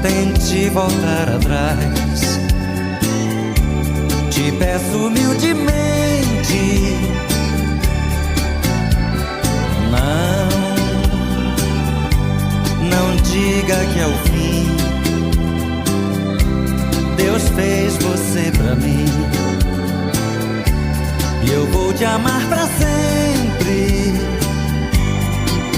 tente voltar atrás. Te peço humildemente, não diga que é o fim. Deus fez você pra mim e eu vou te amar pra sempre.